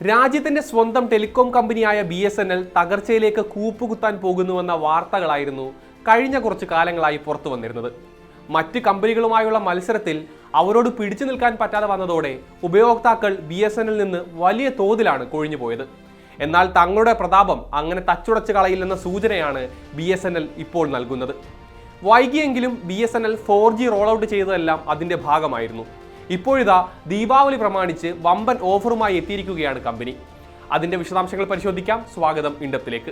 രാജ്യത്തിന്റെ സ്വന്തം ടെലികോം കമ്പനിയായ BSNL തകർച്ചയിലേക്ക് കൂപ്പുകുത്താൻ പോകുന്നുവെന്ന വാർത്തകളായിരുന്നു കഴിഞ്ഞ കുറച്ചു കാലങ്ങളായി പുറത്തു വന്നിരുന്നത്. മറ്റ് കമ്പനികളുമായുള്ള മത്സരത്തിൽ അവരോട് പിടിച്ചു നിൽക്കാൻ പറ്റാതെ വന്നതോടെ ഉപയോക്താക്കൾ BSNL നിന്ന് വലിയ തോതിലാണ് കൊഴിഞ്ഞുപോയത്. എന്നാൽ തങ്ങളുടെ പ്രതാപം അങ്ങനെ തച്ചുടച്ച് കളയില്ലെന്ന സൂചനയാണ് BSNL ഇപ്പോൾ നൽകുന്നത്. വൈകിയെങ്കിലും BSNL 4G റോൾ ഔട്ട് ചെയ്തതെല്ലാം അതിന്റെ ഭാഗമായിരുന്നു. ഇപ്പോഴിതാ ദീപാവലി പ്രമാണിച്ച് വമ്പൻ ഓഫറുമായി എത്തിയിരിക്കുകയാണ് കമ്പനി. അതിന്റെ വിശദാംശങ്ങൾ പരിശോധിക്കാം. സ്വാഗതം ഇൻഡെപ്തിലേക്ക്.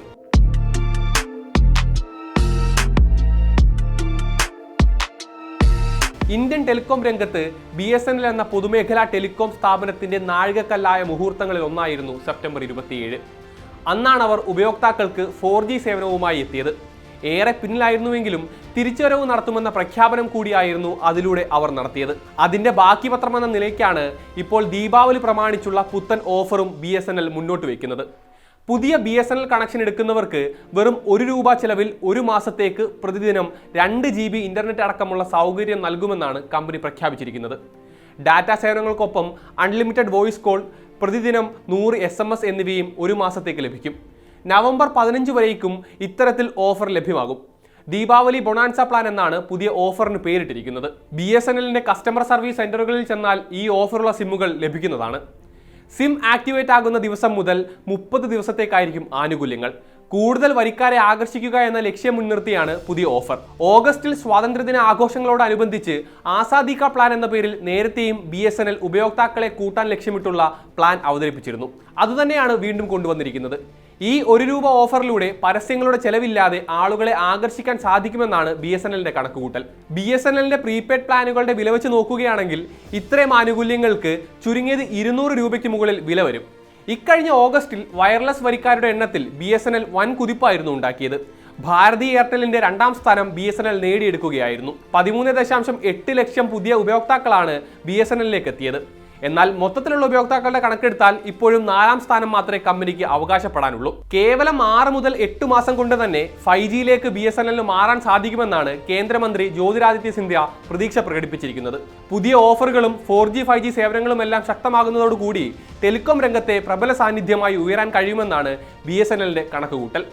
ഇന്ത്യൻ ടെലികോം രംഗത്ത് BSNL എന്ന പൊതുമേഖലാ ടെലികോം സ്ഥാപനത്തിന്റെ നാഴികക്കല്ലായ മുഹൂർത്തങ്ങളിൽ ഒന്നായിരുന്നു സെപ്റ്റംബർ 27. അന്നാണ് അവർ ഉപയോക്താക്കൾക്ക് 4G സേവനവുമായി എത്തിയത്. ഏറെ പിന്നിലായിരുന്നുവെങ്കിലും തിരിച്ചുവരവ് നടത്തുമെന്ന പ്രഖ്യാപനം കൂടിയായിരുന്നു അതിലൂടെ അവർ നടത്തിയത്. അതിന്റെ ബാക്കി പത്രമെന്ന നിലയ്ക്കാണ് ഇപ്പോൾ ദീപാവലി പ്രമാണിച്ചുള്ള പുത്തൻ ഓഫറും BSNL മുന്നോട്ട് വയ്ക്കുന്നത്. പുതിയ BSNL കണക്ഷൻ എടുക്കുന്നവർക്ക് വെറും ₹1 ചെലവിൽ ഒരു മാസത്തേക്ക് പ്രതിദിനം 2 GB ഇന്റർനെറ്റ് അടക്കമുള്ള സൗകര്യം നൽകുമെന്നാണ് കമ്പനി പ്രഖ്യാപിച്ചിരിക്കുന്നത്. ഡാറ്റാ സേവനങ്ങൾക്കൊപ്പം അൺലിമിറ്റഡ് വോയിസ് കോൾ, പ്രതിദിനം 100 SMS എന്നിവയും ഒരു മാസത്തേക്ക് ലഭിക്കും. നവംബർ 15 വരേക്കും ഇത്തരത്തിൽ ഓഫർ ലഭ്യമാകും. ദീപാവലി ബൊണാൻസ പ്ലാൻ എന്നാണ് പുതിയ ഓഫറിന് പേരിട്ടിരിക്കുന്നത്. BSNLന്റെ കസ്റ്റമർ സർവീസ് സെന്ററുകളിൽ ചെന്നാൽ ഈ ഓഫറുള്ള സിമ്മുകൾ ലഭിക്കുന്നതാണ്. സിം ആക്ടിവേറ്റ് ആകുന്ന ദിവസം മുതൽ 30 ദിവസത്തേക്കായിരിക്കും ആനുകൂല്യങ്ങൾ. കൂടുതൽ വരിക്കാരെ ആകർഷിക്കുക എന്ന ലക്ഷ്യം മുൻനിർത്തിയാണ് പുതിയ ഓഫർ. ഓഗസ്റ്റിൽ സ്വാതന്ത്ര്യദിന ആഘോഷങ്ങളോടനുബന്ധിച്ച് ആസാദി കാ പ്ലാൻ എന്ന പേരിൽ നേരത്തെയും BSNL ഉപയോക്താക്കളെ കൂട്ടാൻ ലക്ഷ്യമിട്ടുള്ള പ്ലാൻ അവതരിപ്പിച്ചിരുന്നു. അതുതന്നെയാണ് വീണ്ടും കൊണ്ടുവന്നിരിക്കുന്നത്. ഈ ₹1 ഓഫറിലൂടെ പരസ്യങ്ങളുടെ ചെലവില്ലാതെ ആളുകളെ ആകർഷിക്കാൻ സാധിക്കുമെന്നാണ് BSNLന്റെ കണക്കുകൂട്ടൽ. BSNLന്റെ പ്രീപെയ്ഡ് പ്ലാനുകളുടെ വില വെച്ച് നോക്കുകയാണെങ്കിൽ ഇത്രയും ആനുകൂല്യങ്ങൾക്ക് ചുരുങ്ങിയത് ₹200 മുകളിൽ വില വരും. ഇക്കഴിഞ്ഞ ഓഗസ്റ്റിൽ വയർലെസ് വരിക്കാരുടെ എണ്ണത്തിൽ BSNL വൻ കുതിപ്പായിരുന്നു ഉണ്ടാക്കിയത്. ഭാരതി എയർടെലിന്റെ 2ാം സ്ഥാനം BSNL നേടിയെടുക്കുകയായിരുന്നു. 13.8 ലക്ഷം പുതിയ ഉപയോക്താക്കളാണ് BSNLലേക്ക് എത്തിയത്. എന്നാൽ മൊത്തത്തിലുള്ള ഉപയോക്താക്കളുടെ കണക്കെടുത്താൽ ഇപ്പോഴും 4ാം സ്ഥാനം മാത്രമേ കമ്പനിക്ക് അവകാശപ്പെടാനുള്ളൂ. കേവലം 6 മുതൽ 8 മാസം കൊണ്ട് തന്നെ 5Gയിലേക്ക് BSNLന് മാറാൻ സാധിക്കുമെന്നാണ് കേന്ദ്രമന്ത്രി ജ്യോതിരാദിത്യ സിന്ധ്യ പ്രതീക്ഷ പ്രകടിപ്പിച്ചിരിക്കുന്നത്. പുതിയ ഓഫറുകളും 4G 5G സേവനങ്ങളും എല്ലാം ശക്തമാകുന്നതോടുകൂടി ടെലികോം രംഗത്തെ പ്രബല സാന്നിധ്യമായി ഉയരാൻ കഴിയുമെന്നാണ് BSNLന്റെ കണക്കുകൂട്ടൽ.